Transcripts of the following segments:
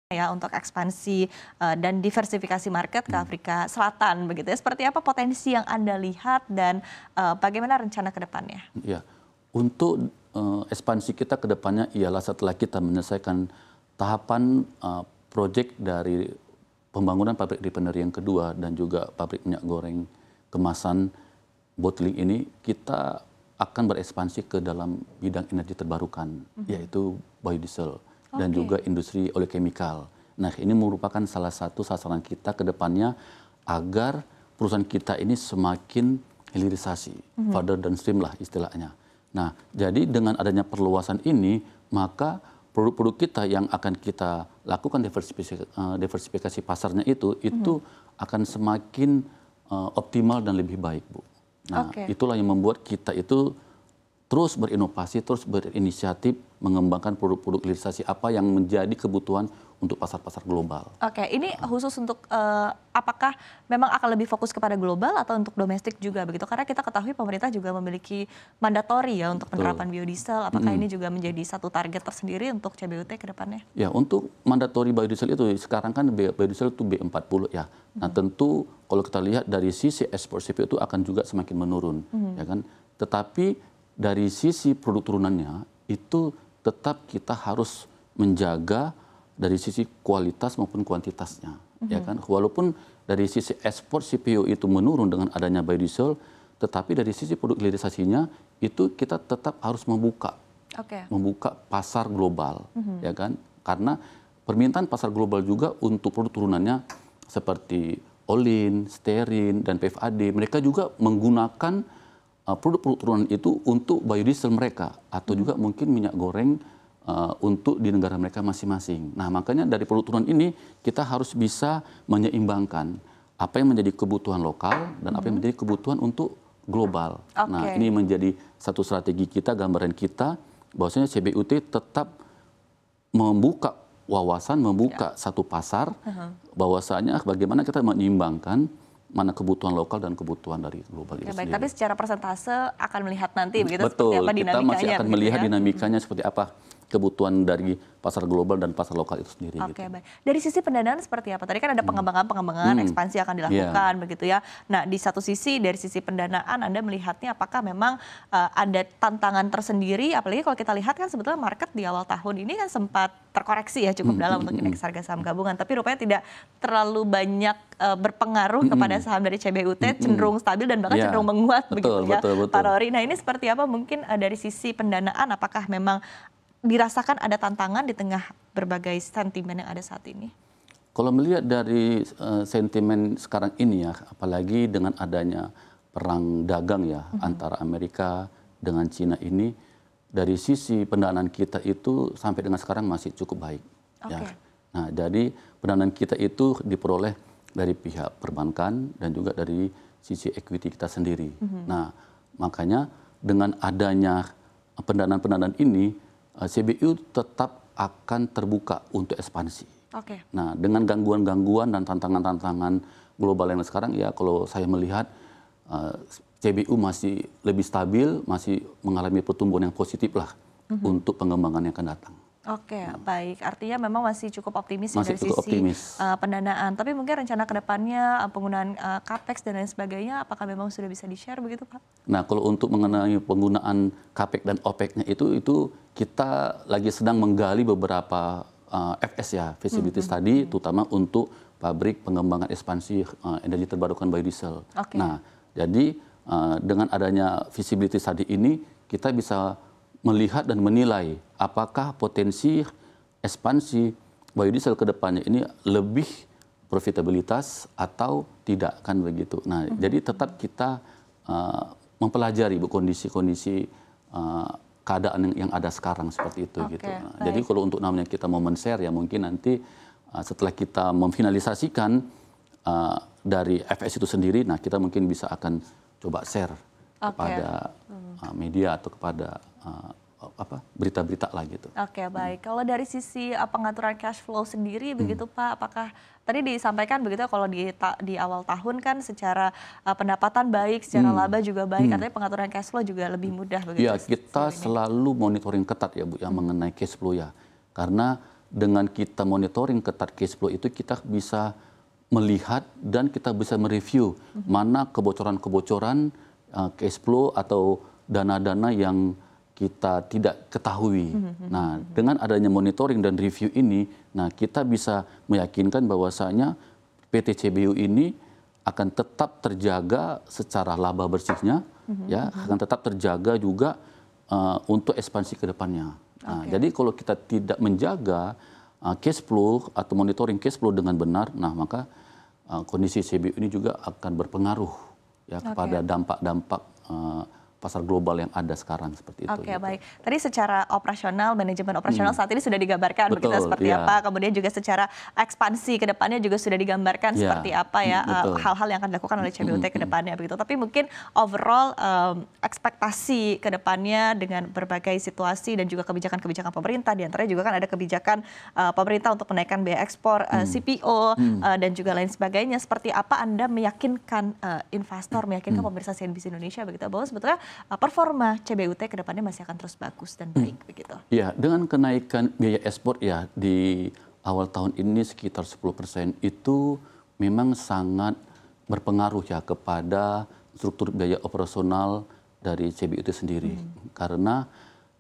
ya untuk ekspansi dan diversifikasi market ke Afrika Selatan begitu ya. Seperti apa potensi yang Anda lihat dan bagaimana rencana ke depannya? Ya, untuk ekspansi kita ke depannya ialah setelah kita menyelesaikan tahapan proyek dari pembangunan pabrik refinery yang kedua dan juga pabrik minyak goreng kemasan bottling ini, kita akan berekspansi ke dalam bidang energi terbarukan, yaitu biodiesel dan juga industri oleochemical. Nah, ini merupakan salah satu sasaran kita ke depannya agar perusahaan kita ini semakin hilirisasi, further downstream lah istilahnya. Nah, jadi dengan adanya perluasan ini, maka produk-produk kita yang akan kita lakukan diversifikasi pasarnya itu akan semakin optimal dan lebih baik, Bu. Nah, itulah yang membuat kita itu terus berinovasi, terus berinisiatif mengembangkan produk-produk hilirisasi apa yang menjadi kebutuhan untuk pasar-pasar global. Oke, ini khusus untuk apakah memang akan lebih fokus kepada global atau untuk domestik juga begitu? Karena kita ketahui pemerintah juga memiliki mandatori ya untuk penerapan biodiesel. Apakah ini juga menjadi satu target tersendiri untuk CBUT ke depannya? Ya, untuk mandatori biodiesel itu sekarang kan biodiesel itu B40 ya. Nah, tentu kalau kita lihat dari sisi ekspor CPO itu akan juga semakin menurun, ya kan? Tetapi dari sisi produk turunannya itu tetap kita harus menjaga dari sisi kualitas maupun kuantitasnya, ya kan? Walaupun dari sisi ekspor CPO itu menurun dengan adanya biodiesel, tetapi dari sisi produk hilirisasinya itu kita tetap harus membuka pasar global, ya kan? Karena permintaan pasar global juga untuk produk turunannya seperti olin, stearin, dan PFAD, mereka juga menggunakan produk-produk turunan itu untuk biodiesel mereka atau juga mungkin minyak goreng untuk di negara mereka masing-masing. Nah, makanya dari produk turunan ini kita harus bisa menyeimbangkan apa yang menjadi kebutuhan lokal dan apa yang menjadi kebutuhan untuk global. Nah, ini menjadi satu strategi kita, gambaran kita bahwasanya CBUT tetap membuka wawasan, membuka satu pasar, bahwasanya bagaimana kita menyeimbangkan mana kebutuhan lokal dan kebutuhan dari global itu sendiri. Tapi secara persentase akan melihat nanti begitu. Betul, seperti apa kita masih akan melihat dinamikanya seperti apa kebutuhan dari pasar global dan pasar lokal itu sendiri. Baik. Dari sisi pendanaan seperti apa? Tadi kan ada pengembangan, ekspansi akan dilakukan begitu ya. Nah, di satu sisi dari sisi pendanaan Anda melihatnya apakah memang ada tantangan tersendiri? Apalagi kalau kita lihat kan sebetulnya market di awal tahun ini kan sempat terkoreksi ya cukup dalam untuk indeks harga saham gabungan. Tapi rupanya tidak terlalu banyak berpengaruh kepada saham dari CBUT, cenderung stabil dan bahkan cenderung menguat begitu ya, Pak Rory. Nah, ini seperti apa mungkin dari sisi pendanaan? Apakah memang dirasakan ada tantangan di tengah berbagai sentimen yang ada saat ini? Kalau melihat dari sentimen sekarang ini ya, apalagi dengan adanya perang dagang ya antara Amerika dengan Cina ini, dari sisi pendanaan kita itu sampai dengan sekarang masih cukup baik. Ya. Nah, jadi pendanaan kita itu diperoleh dari pihak perbankan dan juga dari sisi equity kita sendiri. Nah, makanya dengan adanya pendanaan-pendanaan ini, CBU tetap akan terbuka untuk ekspansi. Nah, dengan gangguan-gangguan dan tantangan-tantangan global yang sekarang ya, kalau saya melihat CBU masih lebih stabil, masih mengalami pertumbuhan yang positif lah untuk pengembangan yang akan datang. Baik. Artinya memang masih cukup optimis ya dari sisi pendanaan. Tapi mungkin rencana ke depannya penggunaan CAPEX dan lain sebagainya, apakah memang sudah bisa di-share begitu, Pak? Nah, kalau untuk mengenai penggunaan CAPEX dan OPEX-nya itu kita lagi sedang menggali beberapa FS ya, feasibility study, terutama untuk pabrik pengembangan ekspansi energi terbarukan biodiesel. Nah, jadi dengan adanya feasibility study ini, kita bisa melihat dan menilai apakah potensi ekspansi biodiesel ke depannya ini lebih profitabilitas atau tidak, kan begitu. Nah, jadi tetap kita mempelajari kondisi-kondisi keadaan yang ada sekarang seperti itu gitu. Nah, jadi kalau untuk namanya kita mau men-share ya mungkin nanti setelah kita memfinalisasikan dari FS itu sendiri, nah kita mungkin bisa akan coba share kepada media atau kepada berita-berita lah gitu. Baik. Kalau dari sisi pengaturan cash flow sendiri begitu Pak, apakah tadi disampaikan begitu kalau di awal tahun kan secara pendapatan baik, secara laba juga baik, artinya pengaturan cash flow juga lebih mudah begitu? Ya, kita selalu monitoring ketat ya Bu yang mengenai cash flow ya. Karena dengan kita monitoring ketat cash flow itu kita bisa melihat dan kita bisa mereview mana kebocoran-kebocoran cash flow atau dana-dana yang kita tidak ketahui. Nah, dengan adanya monitoring dan review ini, nah kita bisa meyakinkan bahwasanya PT CBU ini akan tetap terjaga secara laba bersihnya, ya, akan tetap terjaga juga untuk ekspansi ke depannya. Nah, jadi kalau kita tidak menjaga cash flow atau monitoring cash flow dengan benar, nah maka kondisi CBU ini juga akan berpengaruh ya kepada dampak-dampak pasar global yang ada sekarang seperti itu. Oke, baik. Tadi secara operasional, manajemen operasional saat ini sudah digambarkan begitu seperti apa. Kemudian juga secara ekspansi ke depannya juga sudah digambarkan seperti apa ya hal-hal yang akan dilakukan oleh CBUT ke depannya begitu. Tapi mungkin overall ekspektasi ke depannya dengan berbagai situasi dan juga kebijakan-kebijakan pemerintah, di antaranya juga kan ada kebijakan pemerintah untuk menaikkan biaya ekspor CPO dan juga lain sebagainya. Seperti apa Anda meyakinkan investor, meyakinkan pemirsa CNBC Indonesia begitu bahwa sebetulnya performa CBUT ke depannya masih akan terus bagus dan baik begitu. Ya, dengan kenaikan biaya ekspor ya di awal tahun ini sekitar 10% itu memang sangat berpengaruh ya kepada struktur biaya operasional dari CBUT sendiri. Karena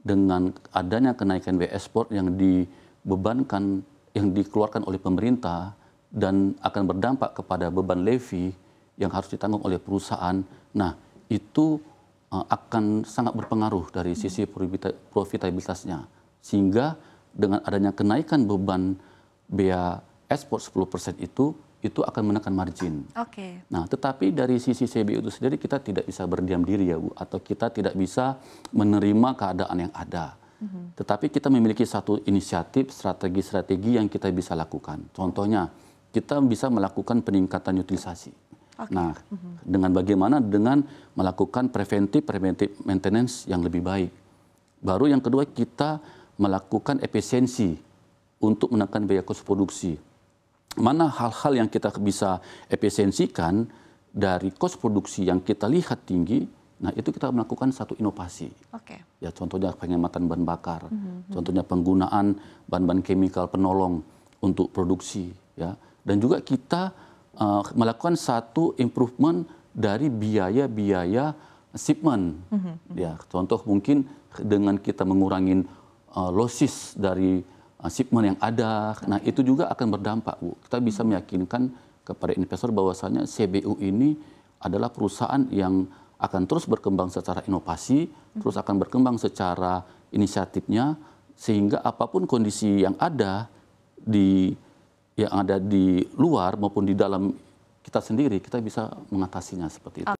dengan adanya kenaikan biaya ekspor yang dibebankan, yang dikeluarkan oleh pemerintah dan akan berdampak kepada beban levy yang harus ditanggung oleh perusahaan, nah itu akan sangat berpengaruh dari sisi profitabilitasnya. Sehingga dengan adanya kenaikan beban biaya ekspor 10% itu akan menekan margin. Nah, tetapi dari sisi CBU itu sendiri kita tidak bisa berdiam diri ya Bu, atau kita tidak bisa menerima keadaan yang ada. Tetapi kita memiliki satu inisiatif, strategi-strategi yang kita bisa lakukan. Contohnya, kita bisa melakukan peningkatan utilisasi. Nah, dengan bagaimana? Dengan melakukan preventif maintenance yang lebih baik. Baru yang kedua, kita melakukan efisiensi untuk menekan biaya kos produksi. Mana hal-hal yang kita bisa efisiensikan dari kos produksi yang kita lihat tinggi, nah itu kita melakukan satu inovasi. Ya, contohnya penghematan bahan bakar, contohnya penggunaan bahan-bahan kimia penolong untuk produksi, ya. Dan juga kita melakukan satu improvement dari biaya-biaya shipment. Ya, contoh mungkin dengan kita mengurangi losses dari shipment yang ada, nah itu juga akan berdampak, Bu. Kita bisa meyakinkan kepada investor bahwasanya CBU ini adalah perusahaan yang akan terus berkembang secara inovasi, terus akan berkembang secara inisiatifnya, sehingga apapun kondisi yang ada di luar maupun di dalam kita sendiri, kita bisa mengatasinya seperti itu.